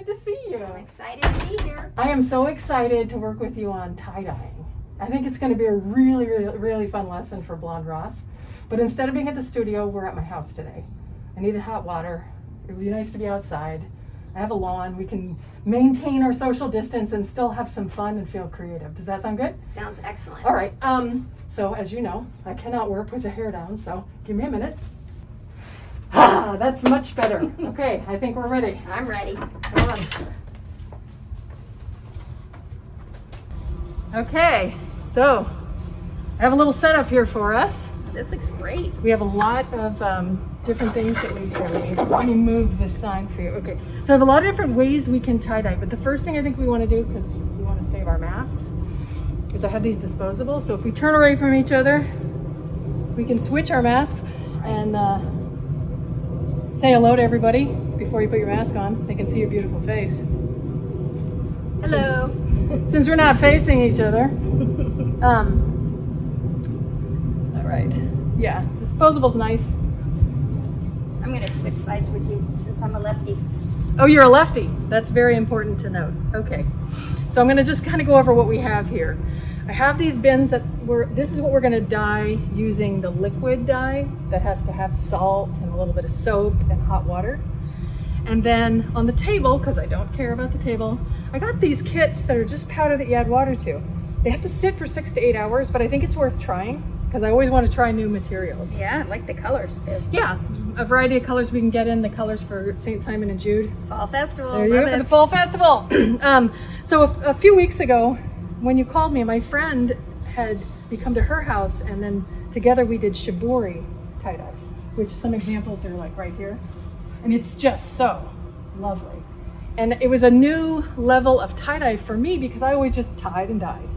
to see you. I'm excited to be here. I am so excited to work with you on tie-dyeing. I think it's going to be a really fun lesson for Blonde Ross. But instead of being at the studio, we're at my house today. I needed hot water. It would be nice to be outside. I have a lawn. We can maintain our social distance and still have some fun and feel creative. Does that sound good? Sounds excellent. All right. So as you know, I cannot work with the hair down, so give me a minute. Ah, that's much better. Okay, I think we're ready. I'm ready. Come on. Okay, so I have a little setup here for us. This looks great. We have a lot of different things that we do. Let me move this sign for you. Okay, so I have a lot of different ways we can tie-dye, but the first thing I think we want to do, because we want to save our masks, is I have these disposable. So if we turn away from each other, we can switch our masks and say hello to everybody before you put your mask on. They can see your beautiful face. Hello. Since we're not facing each other. All right. Yeah, disposable's nice. I'm going to switch sides with you since I'm a lefty. Oh, you're a lefty. That's very important to note. Okay. So I'm going to just kind of go over what we have here. I have these bins that this is what we're going to dye using the liquid dye that has to have salt and a little bit of soap and hot water. And then on the table, because I don't care about the table, I got these kits that are just powder that you add water to. They have to sit for 6 to 8 hours, but I think it's worth trying because I always want to try new materials. Yeah, I like the colors too. Yeah, a variety of colors we can get in, the colors for St. Simon and Jude. Fall Festival. There you go, for the Fall Festival. So a few weeks ago, when you called me, my friend had me come to her house, and then together we did Shibori tie-dye, which some examples are like right here. And it's just so lovely. And it was a new level of tie-dye for me because I always just tied and dyed.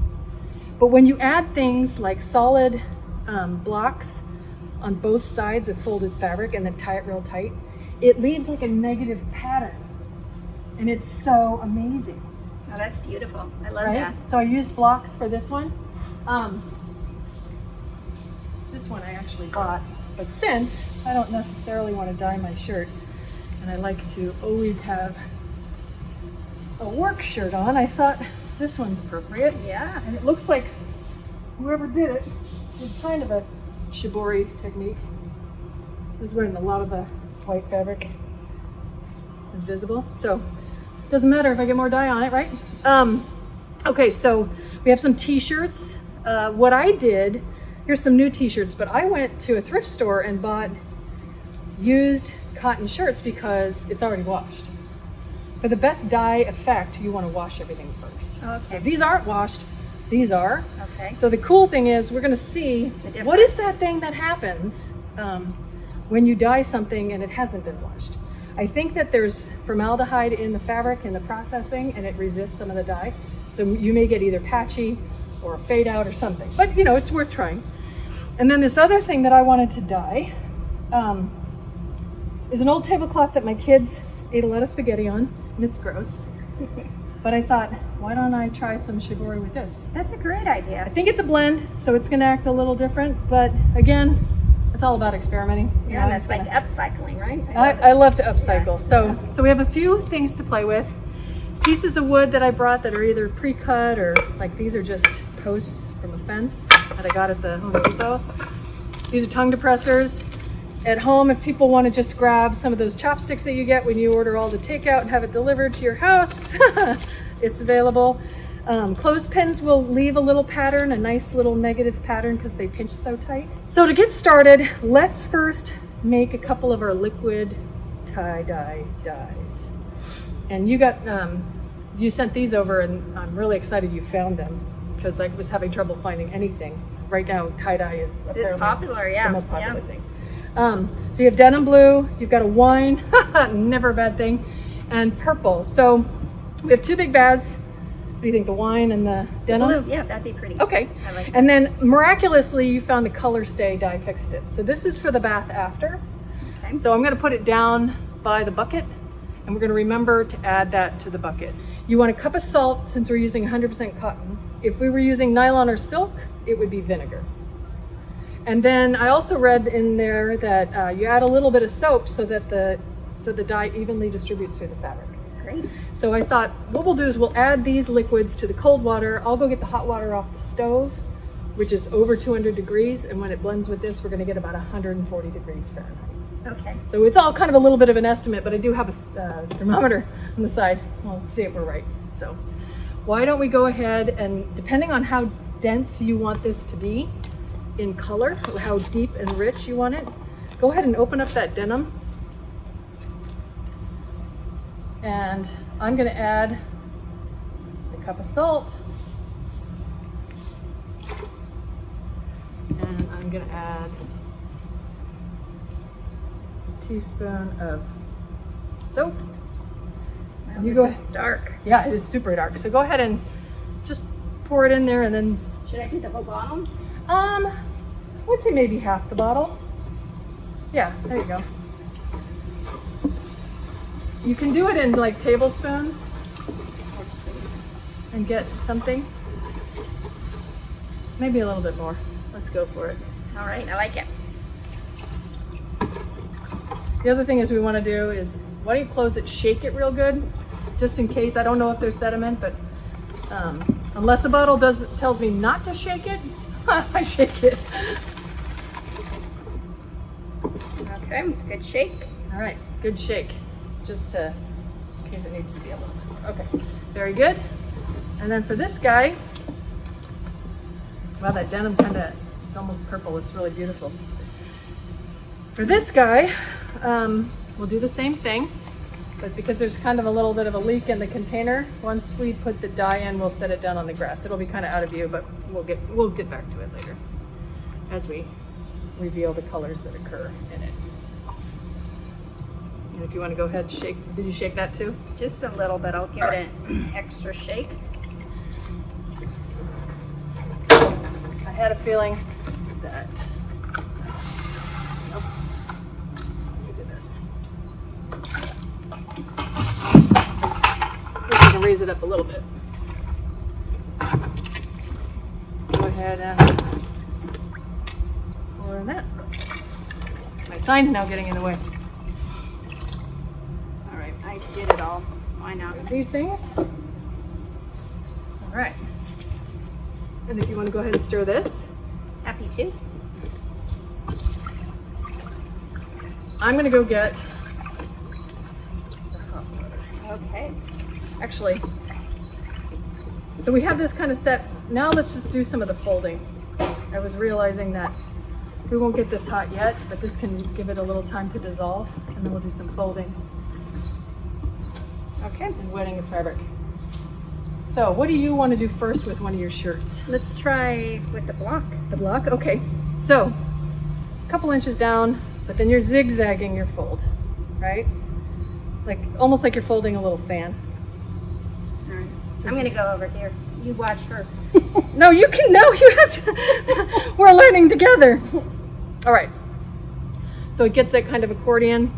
But when you add things like solid blocks on both sides of folded fabric and then tie it real tight, it leaves like a negative pattern. And it's so amazing. Oh, that's beautiful. I love Right? that. So I used blocks for this one. This one I actually bought, but since I don't necessarily want to dye my shirt, and I like to always have a work shirt on, I thought this one's appropriate. Yeah. And it looks like whoever did it was kind of a Shibori technique. This is where a lot of the white fabric is visible. So doesn't matter if I get more dye on it, right? Okay, so we have some t-shirts. What I did, here's some new t-shirts, but I went to a thrift store and bought used cotton shirts because it's already washed. For the best dye effect, you want to wash everything first. Okay. So these aren't washed, these are. Okay. So the cool thing is we're going to see what is that thing that happens when you dye something and it hasn't been washed. I think that there's formaldehyde in the fabric in the processing and it resists some of the dye. So you may get either patchy or a fade out or something, but you know, it's worth trying. And then this other thing that I wanted to dye is an old tablecloth that my kids ate a lot of spaghetti on, and it's gross. But I thought, why don't I try some Shibori with this? That's a great idea. I think it's a blend, so it's gonna act a little different, but again, it's all about experimenting. You Yeah, know, that's it's like gonna- upcycling, right? I love to upcycle. Yeah. So we have a few things to play with. Pieces of wood that I brought that are either pre-cut or like these are just posts from a fence that I got at the Home Depot. These are tongue depressors. At home, if people want to just grab some of those chopsticks that you get when you order all the takeout and have it delivered to your house, it's available. Clothespins will leave a little pattern, a nice little negative pattern because they pinch so tight. So to get started, let's first make a couple of our liquid tie-dye dyes. And you got, you sent these over and I'm really excited you found them because I was having trouble finding anything. Right now, tie-dye is apparently popular, yeah. the most popular Yeah. thing. So you have denim blue, you've got a wine, never a bad thing, and purple. So we have two big baths. What do you think, the wine and the denim? Blue, yeah, that'd be pretty. Okay. I like And then miraculously, you found the Color Stay dye fixative. So this is for the bath after. Okay. So I'm gonna put it down by the bucket, and we're gonna remember to add that to the bucket. You want a cup of salt, since we're using 100% cotton. If we were using nylon or silk, it would be vinegar. And then I also read in there that you add a little bit of soap so that the dye evenly distributes through the fabric. Great. So I thought what we'll do is we'll add these liquids to the cold water. I'll go get the hot water off the stove, which is over 200 degrees. And when it blends with this, we're gonna get about 140 degrees Fahrenheit. Okay. So it's all kind of a little bit of an estimate, but I do have a thermometer on the side. Well, let's see if we're right. So why don't we go ahead and, depending on how dense you want this to be in color, how deep and rich you want it, go ahead and open up that denim. And I'm gonna add a cup of salt. And I'm gonna add a teaspoon of soap. Wow, You this go is ahead. dark. Yeah, it is super dark. So go ahead and just pour it in there, and then Should I do the whole bottle? I would say maybe half the bottle. Yeah, there you go. You can do it in like tablespoons That's pretty. and get something. Maybe a little bit more. Let's go for it. All right, I like it. The other thing is we want to do is, why don't you close it, shake it real good, just in case. I don't know if there's sediment, but unless a bottle tells me not to shake it, I shake it. Okay, good shake. All right, good shake, just in case it needs to be a little bit more. Okay, very good. And then for this guy, wow, that denim it's almost purple. It's really beautiful. For this guy, we'll do the same thing, but because there's kind of a little bit of a leak in the container, once we put the dye in, we'll set it down on the grass. It'll be kind of out of view, but we'll get back to it later as we reveal the colors that occur in it. And if you want to go ahead and shake, did you shake that too? Just a little bit. I'll give it an extra shake. I had a feeling that, nope. Let me do this. We're going to raise it up a little bit. Go ahead and pour in that. My sign's now getting in the way. All right, I did it all. Why not? these things. All right. And if you want to go ahead and stir this, Happy to. I'm going to go get the hot water. Okay. Actually, so we have this kind of set. Now let's just do some of the folding. I was realizing that we won't get this hot yet, but this can give it a little time to dissolve, and then we'll do some folding Okay. and wetting of fabric. So what do you want to do first with one of your shirts? Let's try with the block. The block? Okay. So a couple inches down, but then you're zigzagging your fold, right? Like almost like you're folding a little fan. All right. So I'm going to just- go over here. You watch her. No, you have to. We're learning together. All right. So it gets that kind of accordion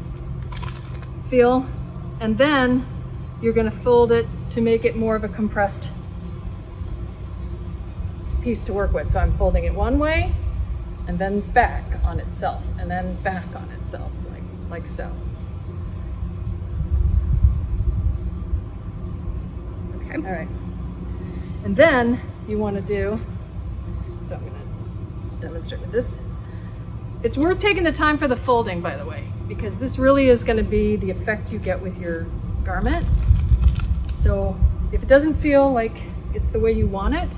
feel. And then you're going to fold it to make it more of a compressed piece to work with. So I'm folding it one way and then back on itself and then back on itself, like so. Okay. All right. And then you want to do, so I'm going to demonstrate with this. It's worth taking the time for the folding, by the way, because this really is going to be the effect you get with your garment. So if it doesn't feel like it's the way you want it,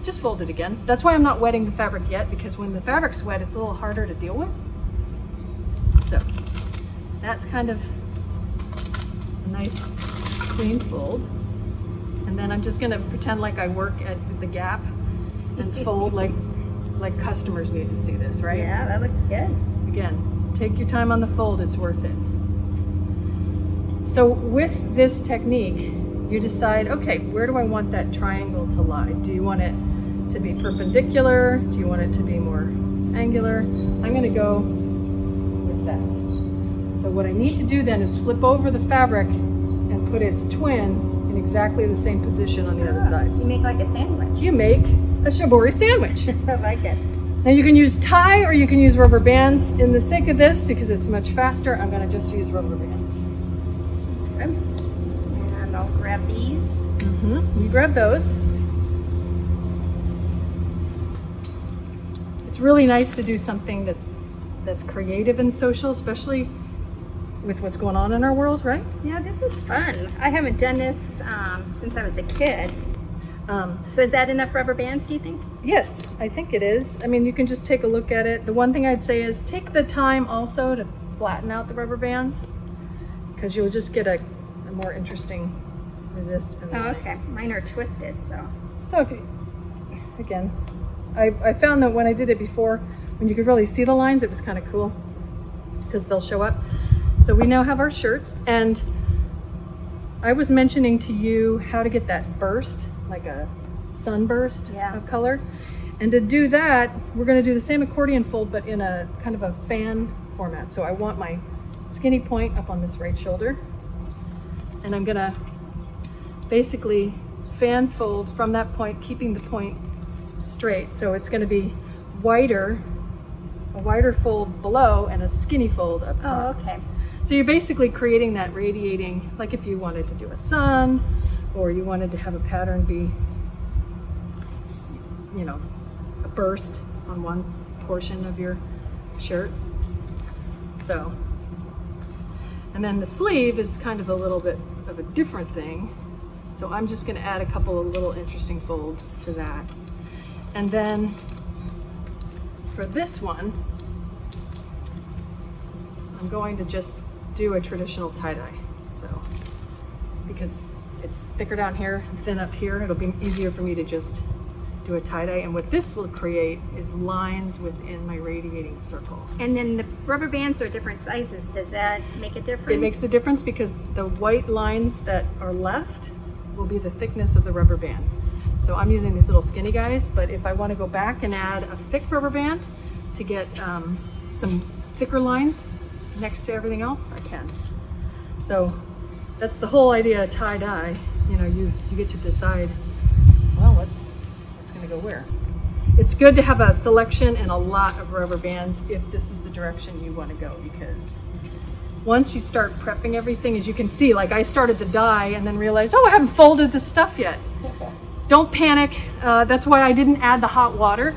just fold it again. That's why I'm not wetting the fabric yet, because when the fabric's wet, it's a little harder to deal with. So that's kind of a nice clean fold. And then I'm just gonna pretend like I work at the Gap and fold like customers need to see this, right? Yeah, that looks good. Again, take your time on the fold, it's worth it. So with this technique, you decide, okay, where do I want that triangle to lie? Do you want it to be perpendicular? Do you want it to be more angular? I'm gonna go with that. So what I need to do then is flip over the fabric and put its twin in exactly the same position on the other side. You make like a sandwich. You make a Shibori sandwich. I like it. Now you can use tie or you can use rubber bands. In the sake of this, because it's much faster, I'm gonna just use rubber bands. Okay. grab these. You grab those. It's really nice to do something that's creative and social, especially with what's going on in our world, right? Yeah, this is fun. I haven't done this since I was a kid. So is that enough rubber bands, do you think? Yes, I think it is. I mean, you can just take a look at it. The one thing I'd say is take the time also to flatten out the rubber bands, because you'll just get a more interesting resist. Oh, okay. Mine are twisted, so. So if you, again, I found that when I did it before, when you could really see the lines, it was kind of cool because they'll show up. So we now have our shirts, and I was mentioning to you how to get that burst, like a sunburst of color. And to do that, we're going to do the same accordion fold, but in a kind of a fan format. So I want my skinny point up on this right shoulder, and I'm going to basically fan fold from that point, keeping the point straight. So it's going to be wider, a wider fold below and a skinny fold up top. Oh, okay. So you're basically creating that radiating, like if you wanted to do a sun, or you wanted to have a pattern be, you know, a burst on one portion of your shirt. So, and then the sleeve is kind of a little bit of a different thing. So I'm just going to add a couple of little interesting folds to that. And then for this one, I'm going to just do a traditional tie-dye. So, because it's thicker down here and thin up here, it'll be easier for me to just do a tie-dye. And what this will create is lines within my radiating circle. And then the rubber bands are different sizes. Does that make a difference? It makes a difference because the white lines that are left will be the thickness of the rubber band. So I'm using these little skinny guys, but if I want to go back and add a thick rubber band to get some thicker lines next to everything else, I can. So that's the whole idea of tie-dye. You know, you get to decide, well, what's going to go where. It's good to have a selection and a lot of rubber bands if this is the direction you want to go, because once you start prepping everything, as you can see, like I started the dye and then realized, oh, I haven't folded this stuff yet. Don't panic. That's why I didn't add the hot water,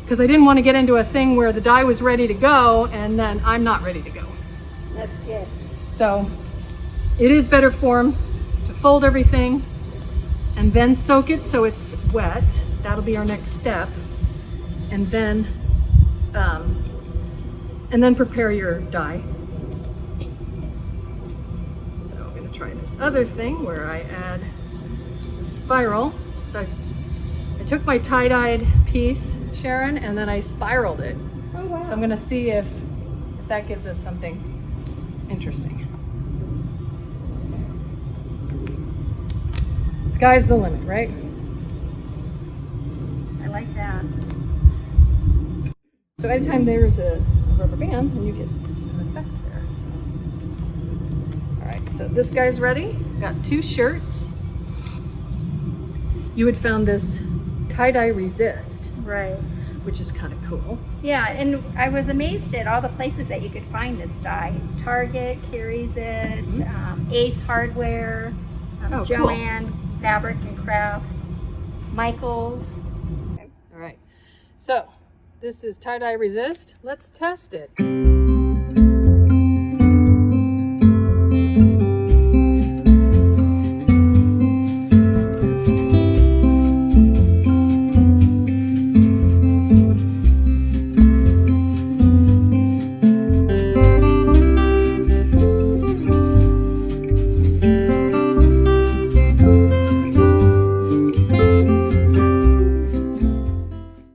because I didn't want to get into a thing where the dye was ready to go and then I'm not ready to go. That's good. So it is better form to fold everything and then soak it so it's wet. That'll be our next step. And then prepare your dye. So I'm going to try this other thing where I add a spiral. So I took my tie-dyed piece, Sharon, and then I spiraled it. Oh, wow. So I'm going to see if that gives us something interesting. Sky's the limit, right? I like that. So anytime there's a rubber band, then you get some effect there. All right, so this guy's ready. Got two shirts. You had found this tie-dye resist, Right. which is kind of cool. Yeah, and I was amazed at all the places that you could find this dye. Target carries it, Ace Hardware, Oh, Joanne, Fabric and Crafts, Michael's. All right, so this is tie-dye resist. Let's test it.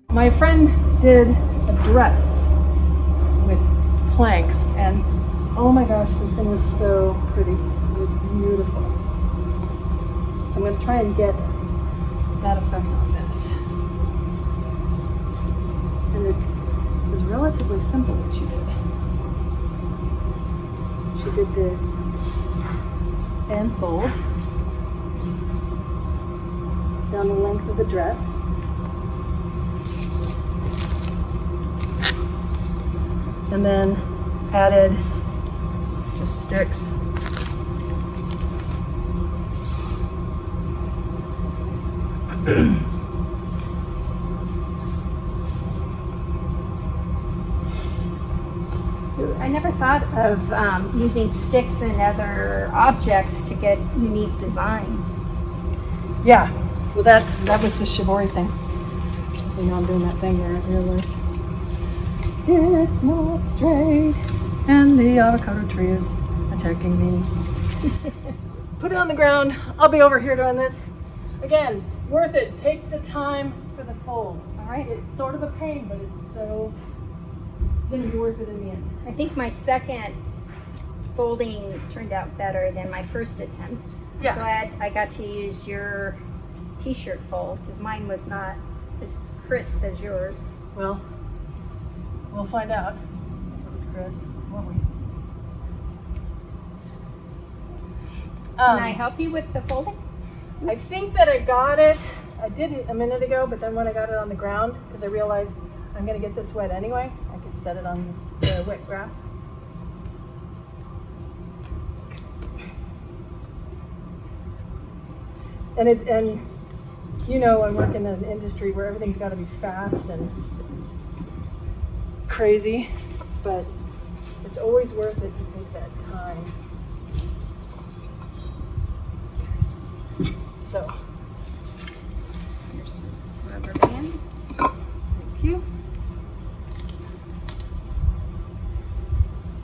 My friend did a dress with planks, and oh my gosh, this thing was so pretty. It was beautiful. So I'm going to try and get that effect on this. And it was relatively simple what she did. She did the fan fold down the length of the dress. And then added just sticks I never thought of using sticks and other objects to get unique designs. Yeah, well that was the Shibori thing. So now I'm doing that thing there, I realize. It's not straight, and the avocado tree is attacking me. Put it on the ground. I'll be over here doing this. Again, worth it. Take the time for the fold. All right, it's sort of a pain, but it's so gonna be worth it in the end. I think my second folding turned out better than my first attempt. Yeah. I'm glad I got to use your t-shirt fold because mine was not as crisp as yours. Well, we'll find out if it was crisp, won't we? Can I help you with the folding? I think that I got it. I did it a minute ago, but then when I got it on the ground, because I realized I'm going to get this wet anyway, I could set it on the wet grass. And you know, I work in an industry where everything's got to be fast and crazy, but it's always worth it to take that time. So, Here's some rubber bands. thank you.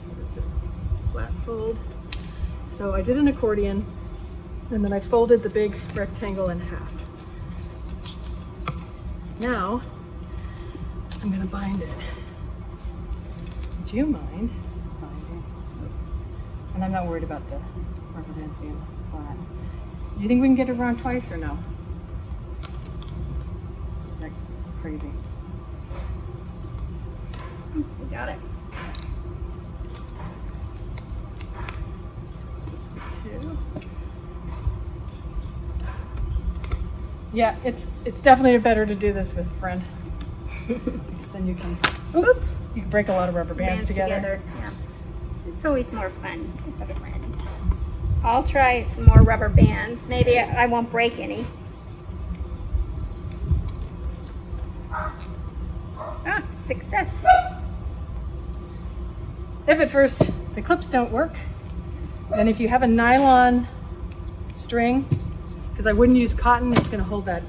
So it's a flat fold. So I did an accordion, and then I folded the big rectangle in half. Now, I'm going to bind it. Would you mind binding? And I'm not worried about the rubber bands being flat. Do you think we can get it around twice or no? Is that crazy? We got it. This one too. Yeah, it's definitely better to do this with a friend. Because then you can, oops, you can break a lot of rubber bands together. Yeah. It's always more fun with a friend. I'll try some more rubber bands. Maybe I won't break any. Ah, success. If at first the clips don't work, then if you have a nylon string, because I wouldn't use cotton, it's going to hold that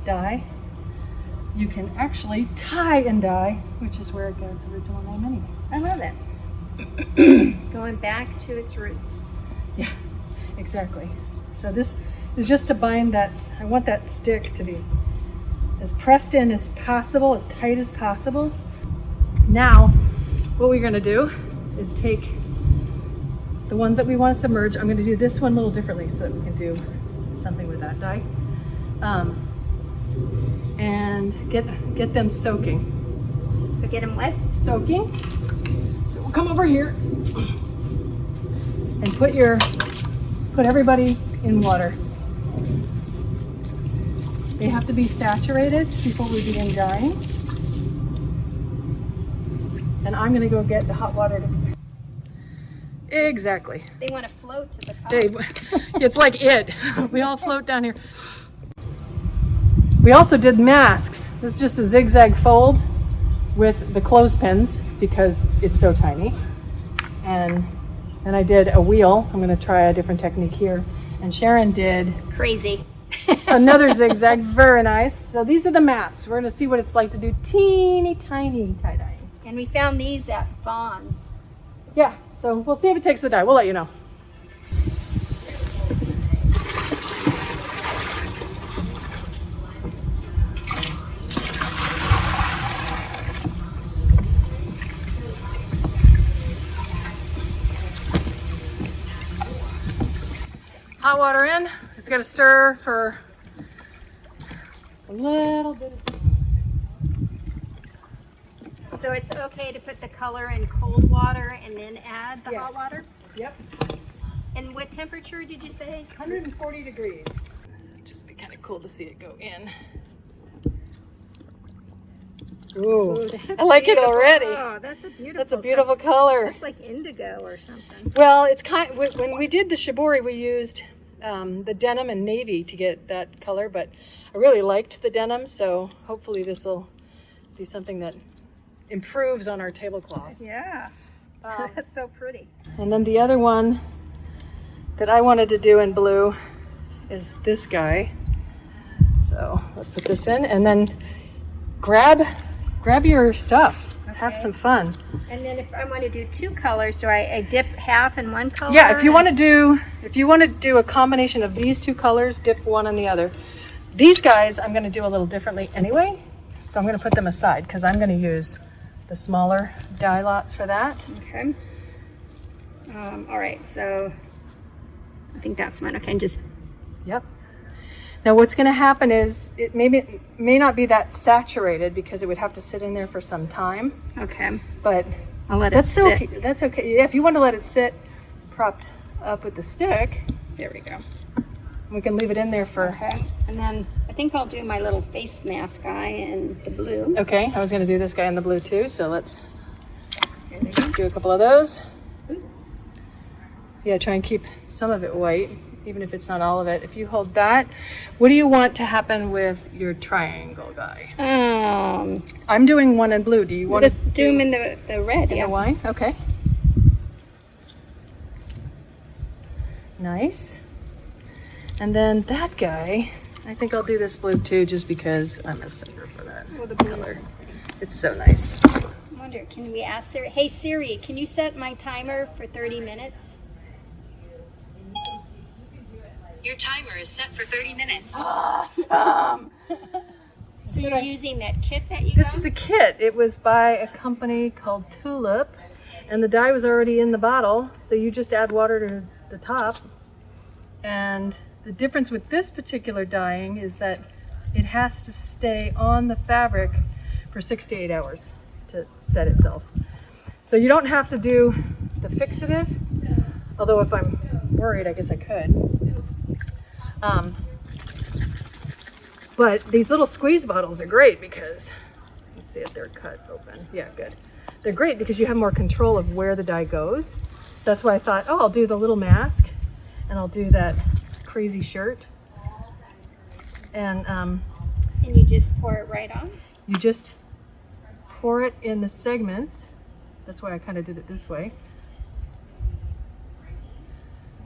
dye, you can actually tie and dye, which is where it got its original name anyway. I love it. Going back to its roots. Yeah, exactly. So this is just to bind that. I want that stick to be as pressed in as possible, as tight as possible. Now, what we're going to do is take the ones that we want to submerge. I'm going to do this one a little differently so that we can do something with that dye. And get them soaking. So get them wet. Soaking. So we'll come over here and put everybody in water. They have to be saturated before we begin drying. And I'm gonna go get the hot water to. Exactly. They want to float to the top. It's like it. We all float down here. We also did masks. This is just a zigzag fold with the clothespins because it's so tiny. And I did a wheel. I'm going to try a different technique here. And Sharon did Crazy. another zigzag. Very nice. So these are the masks. We're going to see what it's like to do teeny tiny tie-dyeing. And we found these at Vaughn's. Yeah, so we'll see if it takes the dye. We'll let you know. Hot water in. Just got to stir for a little bit of time. So it's okay to put the color in cold water and then add the hot water? Yep. And what temperature did you say? 140 degrees. It'd just be kind of cool to see it go in. Ooh, I like it already. Oh, that's a beautiful. That's a beautiful color. That's like indigo or something. Well, it's kind. When we did the Shibori, we used the denim and navy to get that color, but I really liked the denim, so hopefully this will be something that improves on our tablecloth. Yeah, that's so pretty. And then the other one that I wanted to do in blue is this guy. So let's put this in, and then grab your stuff. Have Okay. some fun. And then if I want to do two colors, do I dip half in one color? Yeah, if you want to do a combination of these two colors, dip one in the other. These guys I'm going to do a little differently anyway, so I'm going to put them aside because I'm going to use the smaller die lots for that. Okay. All right, so I think that's mine. Okay, and just Yep. Now what's going to happen is it may not be that saturated because it would have to sit in there for some time, okay. but I'll let it that's sit. okay. That's okay. Yeah, if you want to let it sit propped up with the stick, There we go. we can leave it in there for. Okay, and then I think I'll do my little face mask guy in the blue. Okay, I was going to do this guy in the blue too, so let's There we go. do a couple of those. Yeah, try and keep some of it white, even if it's not all of it. If you hold that, what do you want to happen with your triangle guy? I'm doing one in blue. Do you want to just do them in the red? in Yeah. the wine? Okay. Nice. And then that guy, I think I'll do this blue too, just because I'm a sucker for that Oh, the blue is color. so pretty. It's so nice. I wonder, can we ask Siri? Hey Siri, can you set my timer for 30 minutes? Your timer is set for 30 minutes. Awesome. So you're using that kit that you This got? is a kit. It was by a company called Tulip, and the dye was already in the bottle, so you just add water to the top. And the difference with this particular dyeing is that it has to stay on the fabric for 6 to 8 hours to set itself. So you don't have to do the fixative, although if I'm worried, I guess I could. But these little squeeze bottles are great because, let's see if they're cut open. Yeah, good. They're great because you have more control of where the dye goes. So that's why I thought, oh, I'll do the little mask and I'll do that crazy shirt. And And you just pour it right on? you just pour it in the segments. That's why I kind of did it this way.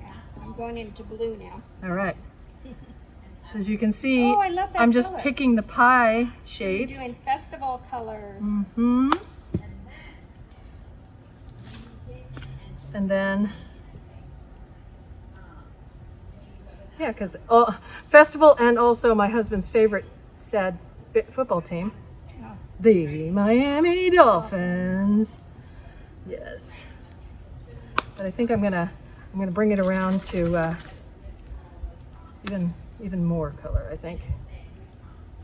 Yeah, I'm going into blue now. All right. So as you can see, Oh, I love that I'm just color. picking the pie You're shapes. doing festival colors. Mm-hmm. And then, yeah, because festival and also my husband's favorite sad football team, Oh. the Miami Dolphins. Yes. But I think I'm gonna bring it around to even more color, I think.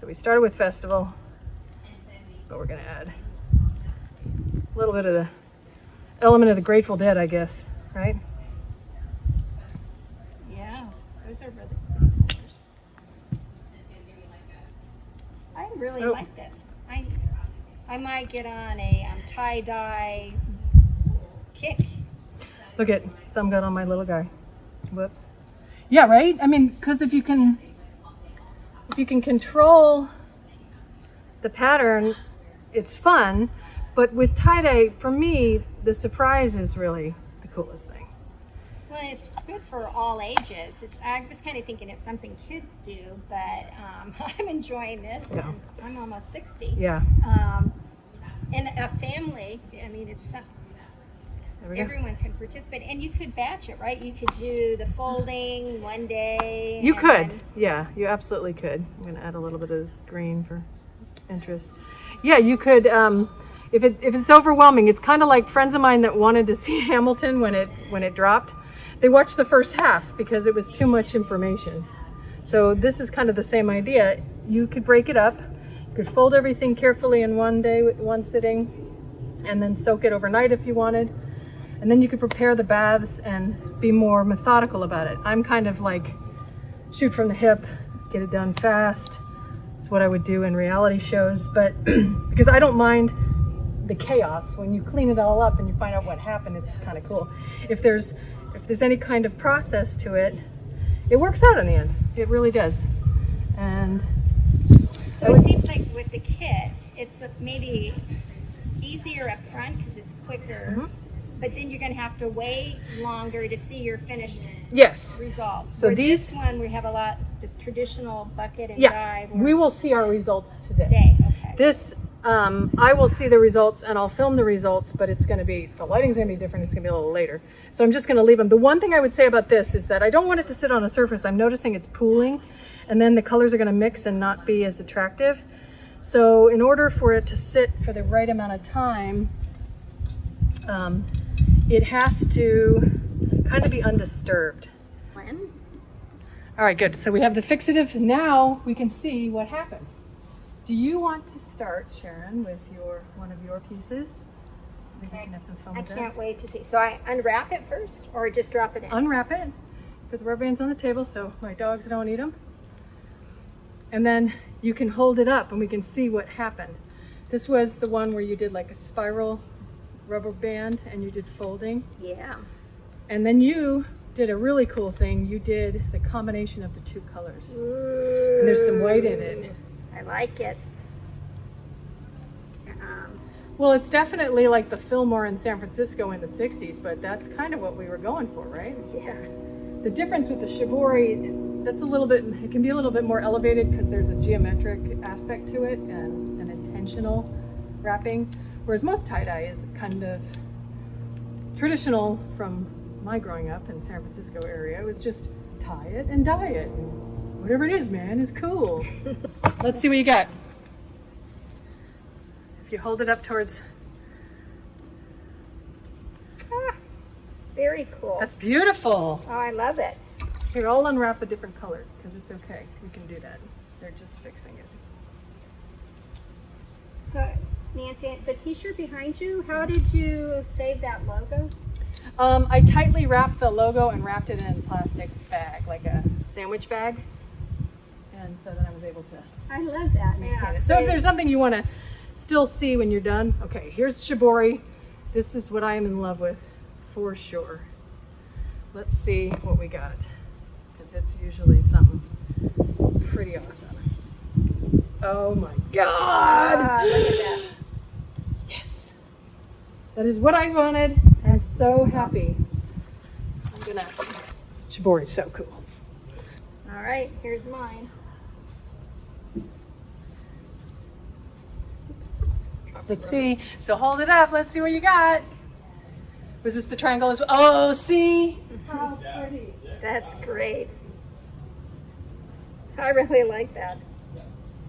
So we started with festival, but we're gonna add a little bit of the element of the Grateful Dead, I guess, right? Yeah, those are really pretty colors. I really Oh. like this. I might get on a tie-dye kick. Look at some got on my little guy. Whoops. Yeah, right? I mean, because if you can control the pattern, it's fun. But with tie-dye, for me, the surprise is really the coolest thing. Well, it's good for all ages. I was kind of thinking it's something kids do, but I'm enjoying this. Yeah. And I'm almost 60. Yeah. And a family, I mean, it's There we go. everyone can participate, and you could batch it, right? You could do the folding one day. You and could. then- Yeah, you absolutely could. I'm going to add a little bit of this green for interest. Yeah, you could. If it's overwhelming, it's kind of like friends of mine that wanted to see Hamilton when it dropped. They watched the first half because it was too much information. So this is kind of the same idea. You could break it up. You could fold everything carefully in one day with one sitting, and then soak it overnight if you wanted. And then you could prepare the baths and be more methodical about it. I'm kind of like shoot from the hip, get it done fast. It's what I would do in reality shows, but because I don't mind the chaos when you clean it all up and you find out what happened, it's kind of cool. If there's any kind of process to it, it works out in the end. It really does. And So it seems like with the kit, it's maybe easier up front because it's quicker, Mhm. but then you're going to have to wait longer to see your finished yes, result. So Where these- this one, we have a lot, this traditional bucket and yeah, dye. we will see our results today. Day, okay. This, I will see the results and I'll film the results, but it's going to be, the lighting's going to be different. It's going to be a little later. So I'm just going to leave them. The one thing I would say about this is that I don't want it to sit on a surface. I'm noticing it's pooling and then the colors are going to mix and not be as attractive. So in order for it to sit for the right amount of time, it has to kind of be undisturbed. All right, good. So we have the fixative. Now we can see what happened. Do you want to start, Sharon, with one of your pieces? I think we can have some fun I with that. can't wait to see. So I unwrap it first or just drop it in? Unwrap it. Put the rubber bands on the table so my dogs don't eat them. And then you can hold it up and we can see what happened. This was the one where you did like a spiral rubber band and you did folding. Yeah. And then you did a really cool thing. You did the combination of the two colors. And there's some white in it. I like it. Well, it's definitely like the Fillmore in San Francisco in the 60s, but that's kind of what we were going for, right? Yeah. The difference with the Shibori, that's a little bit, it can be a little bit more elevated because there's a geometric aspect to it and an intentional wrapping, whereas most tie-dye is kind of traditional from my growing up in San Francisco area. It was just tie it and dye it. Whatever it is, man, is cool. Let's see what you got. If you hold it up towards, Very cool. that's beautiful. Oh, I love it. Here, I'll unwrap a different color because it's okay. We can do that. They're just fixing it. So, Nancy, the t-shirt behind you, how did you save that logo? I tightly wrapped the logo and wrapped it in a plastic bag, like a sandwich bag. And so then I was able to I love that. maintain Yeah. it. So if there's something you want to still see when you're done, okay, here's Shibori. This is what I am in love with for sure. Let's see what we got because it's usually something pretty awesome. Oh my God. Look at that. Yes. That is what I wanted. I'm so happy. I'm gonna, Shibori's so cool. All right, here's mine. Let's see. So hold it up. Let's see what you got. Was this the triangle as well? Oh, see? How pretty. That's great. I really like that.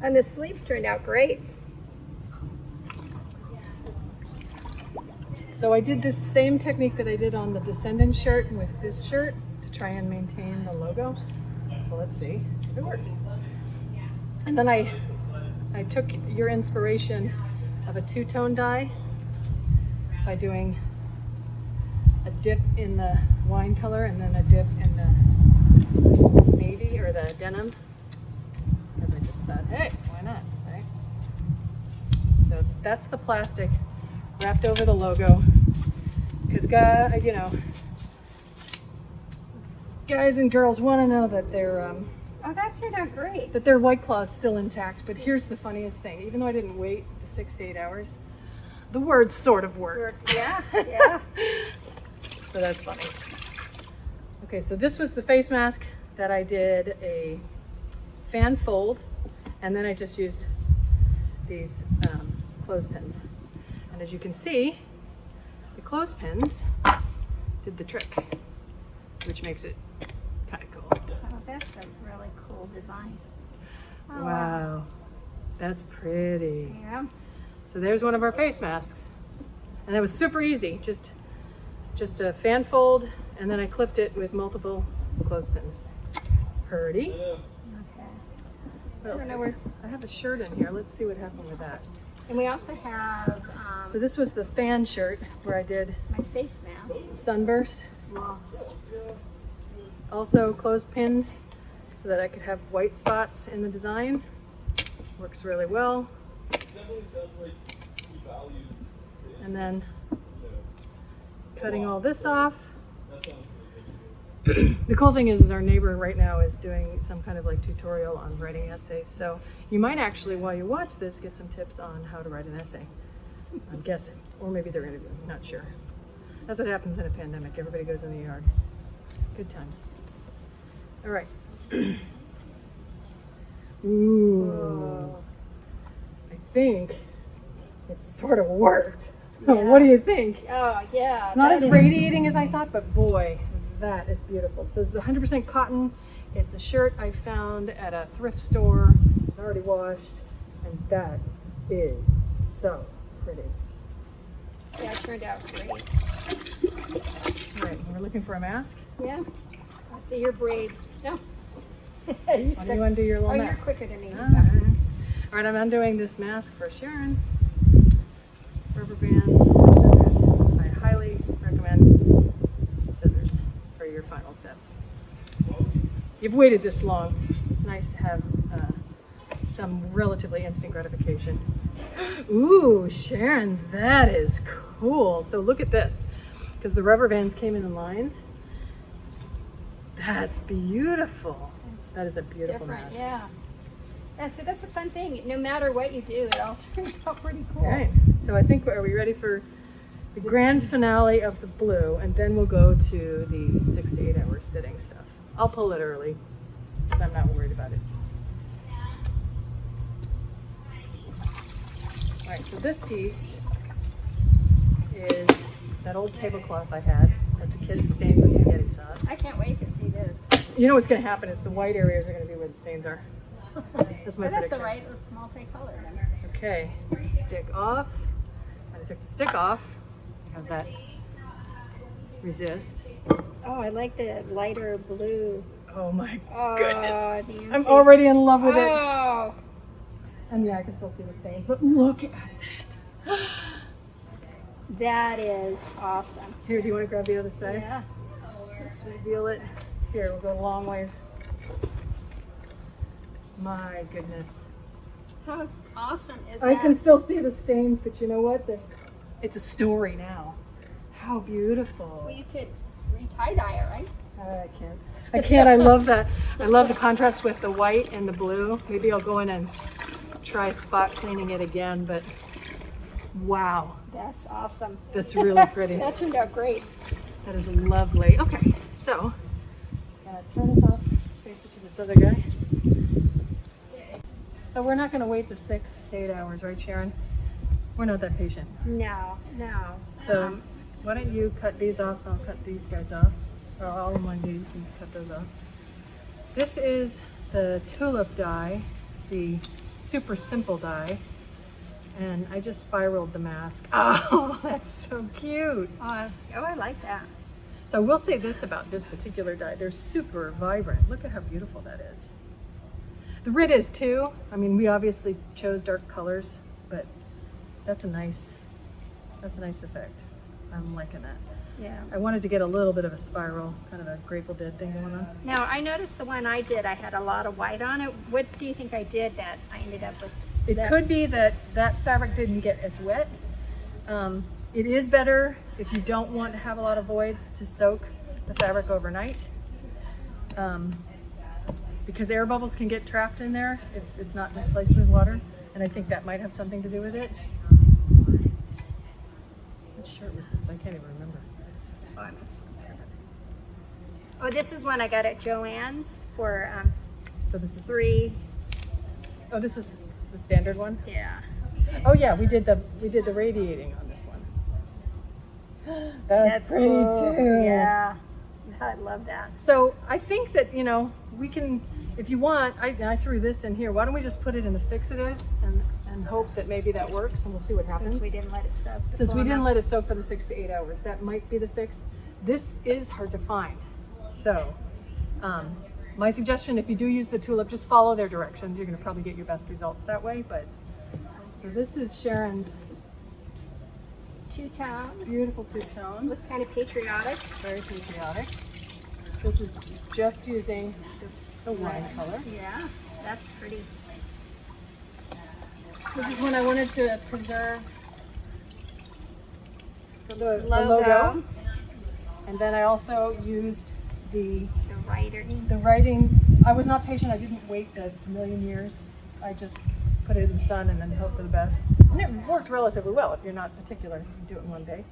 And the sleeves turned out great. So I did this same technique that I did on the Descendant shirt with this shirt to try and maintain the logo. So let's see if it worked. And then I took your inspiration of a two-tone dye by doing a dip in the wine color and then a dip in the navy or the denim. Because I just thought, hey, why not, right? So that's the plastic wrapped over the logo. Because, you know, guys and girls want to know that Oh, that turned out great. their White Claw is still intact. But here's the funniest thing: even though I didn't wait the 6 to 8 hours, the words sort of worked. Yeah, yeah. So that's funny. Okay, so this was the face mask that I did a fan fold, and then I just used these clothespins. And as you can see, the clothespins did the trick, which makes it kind of cool. Oh, that's a really cool design. Oh, Wow, that's pretty. Yeah. So there's one of our face masks. And it was super easy, just a fan fold, and then I clipped it with multiple clothespins. Pretty. Okay. What else I don't know do where. I have a shirt in here. Let's see what happened with that. And we also have So this was the fan shirt where I did my face mask. sunburst. It's lost. Also clothespins so that I could have white spots in the design. Works really well. And then cutting all this off. the cool thing is our neighbor right now is doing some kind of like tutorial on writing essays. So you might actually, while you watch this, get some tips on how to write an essay. I'm guessing. Or maybe they're interviewing, not sure. That's what happens in a pandemic. Everybody goes in the yard. Good times. All right. Ooh. Whoa. I think it sort of worked. Yeah. What do you think? Oh, yeah. It's not that as is- radiating as I thought, but boy, that is beautiful. So it's 100% cotton. It's a shirt I found at a thrift store. It's already washed, and that is so pretty. Yeah, it turned out great. All right, we're looking for a mask. Yeah. I see your braid. No. you Why do stuck- you undo your little Oh, you're mask? quicker than me. All right. All right, I'm undoing this mask for Sharon. Rubber bands and scissors. I highly recommend scissors for your final steps. You've waited this long. It's nice to have some relatively instant gratification. Ooh, Sharon, that is cool. So look at this, because the rubber bands came in lines. That's beautiful. That is a beautiful Different, mask. yeah. So that's the fun thing. No matter what you do, it all turns out pretty cool. All right, so I think, are we ready for the grand finale of the blue, and then we'll go to the 6 to 8 hour sitting stuff. I'll pull it early, because I'm not worried about it. All right, so this piece is that old tablecloth I had that the kids stained with spaghetti sauce. I can't wait to see this. You know what's going to happen is the white areas are going to be where the stains are. That's my But that's prediction. all right. It's multicolored. Okay, stick off. I took the stick off. Have that resist. Oh, I like the lighter blue. Oh my Oh, goodness. Nancy. I'm already in love with it. Oh, And yeah, I can still see the stains, but look at that. that is awesome. Here, do you want to grab the other side? Yeah. Let's reveal it. Here, we'll go a long ways. My goodness. How awesome is I that? can still see the stains, but you know what? It's a story now. How beautiful. Well, you could re-tie dye it, right? I can't. I can't. I love that. I love the contrast with the white and the blue. Maybe I'll go in and try spot cleaning it again, but wow, That's awesome. that's really pretty. That turned out great. That is lovely. Okay, so I'm gonna turn this off, face it to this other guy. So we're not gonna wait the 6 to 8 hours, right, Sharon? We're not that patient. No. So why don't you cut these off? I'll cut these guys off. Or all in one these and cut those off. This is the tulip die, the super simple die. And I just spiraled the mask. Oh, that's so cute. Oh, I like that. So I will say this about this particular die. They're super vibrant. Look at how beautiful that is. The red is too. I mean, we obviously chose dark colors, but that's a nice effect. I'm liking that. Yeah. I wanted to get a little bit of a spiral, kind of a Grateful Dead thing going on. Now, I noticed the one I did, I had a lot of white on it. What do you think I did that I ended up with? It could be that that fabric didn't get as wet. It is better if you don't want to have a lot of voids to soak the fabric overnight. Because air bubbles can get trapped in there if it's not displaced with water. And I think that might have something to do with it. What shirt was this? I can't even remember. Oh, I must have. Oh, this is one I got at Joann's for So this is $3. Oh, this is the standard one. Yeah. Oh yeah, we did the radiating on this one. That's pretty cool. too. Yeah. I love that. So I think that, you know, we can, if you want, I threw this in here. Why don't we just put it in the fixative and hope that maybe that works, and we'll see what happens. Since we didn't let it soak. Since we didn't let it soak for the 6 to 8 hours, that might be the fix. This is hard to find. So my suggestion, if you do use the tulip, just follow their directions. You're going to probably get your best results that way. But so this is Sharon's two-tone. beautiful two-tone. Looks kind of patriotic. Very patriotic. This is just using the wine color. Yeah, that's pretty. This is when I wanted to preserve the Logo. And then I also used the writing. I was not patient. I didn't wait a million years. I just put it in the sun and then hope for the best. And it worked relatively well if you're not particular. You do it in one day.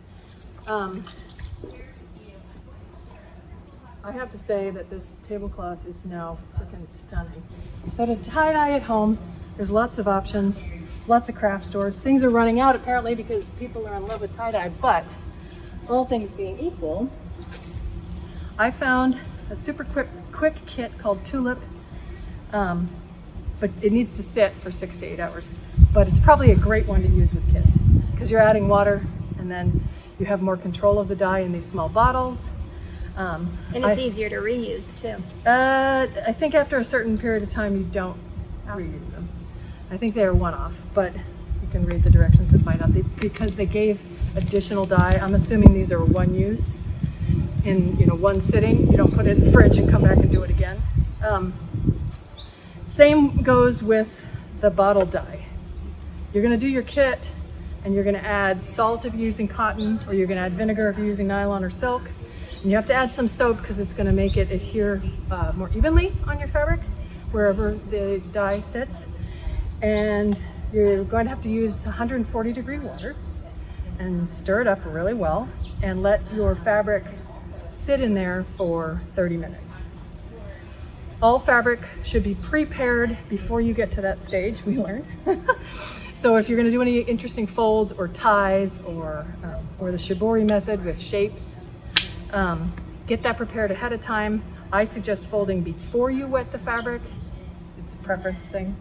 I have to say that this tablecloth is now freaking stunning. So to tie-dye at home, there's lots of options, lots of craft stores. Things are running out apparently because people are in love with tie-dye, but all things being equal, I found a super quick kit called Tulip, but it needs to sit for 6 to 8 hours. But it's probably a great one to use with kids because you're adding water and then you have more control of the dye in these small bottles. And it's easier to reuse too. I think after a certain period of time you don't reuse them. I think they're one-off, but you can read the directions. It might not be because they gave additional dye. I'm assuming these are one use in one sitting. You don't put it in the fridge and come back and do it again. Same goes with the bottle dye. You're going to do your kit and you're going to add salt if you're using cotton, or you're going to add vinegar if you're using nylon or silk. And you have to add some soap because it's going to make it adhere more evenly on your fabric wherever the dye sits. And you're going to have to use 140-degree water and stir it up really well and let your fabric sit in there for 30 minutes. All fabric should be prepared before you get to that stage, we learned. So if you're going to do any interesting folds or ties or the Shibori method with shapes, get that prepared ahead of time. I suggest folding before you wet the fabric. It's a preference thing.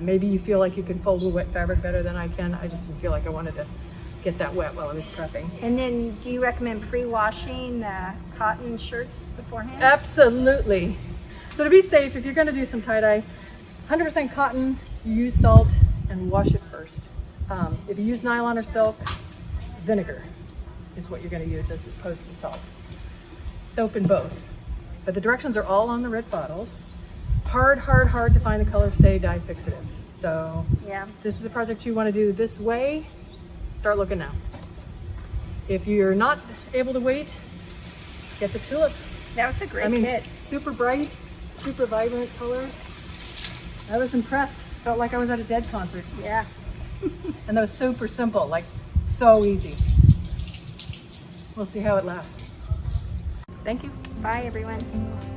Maybe you feel like you can fold with wet fabric better than I can. I just didn't feel like I wanted to get that wet while I was prepping. And then do you recommend pre-washing the cotton shirts beforehand? Absolutely. So to be safe, if you're going to do some tie-dye, 100% cotton, you use salt and wash it first. If you use nylon or silk, vinegar is what you're going to use as opposed to salt. Soap in both. But the directions are all on the red bottles. Hard to find the color stay dye fixative. So yeah, this is a project you want to do this way, start looking now. If you're not able to wait, get the Tulip. that was a great kit. Super bright, super vibrant colors. I was impressed. Felt like I was at a Dead concert. Yeah. And that was super simple, like so easy. We'll see how it lasts. Thank you. Bye everyone.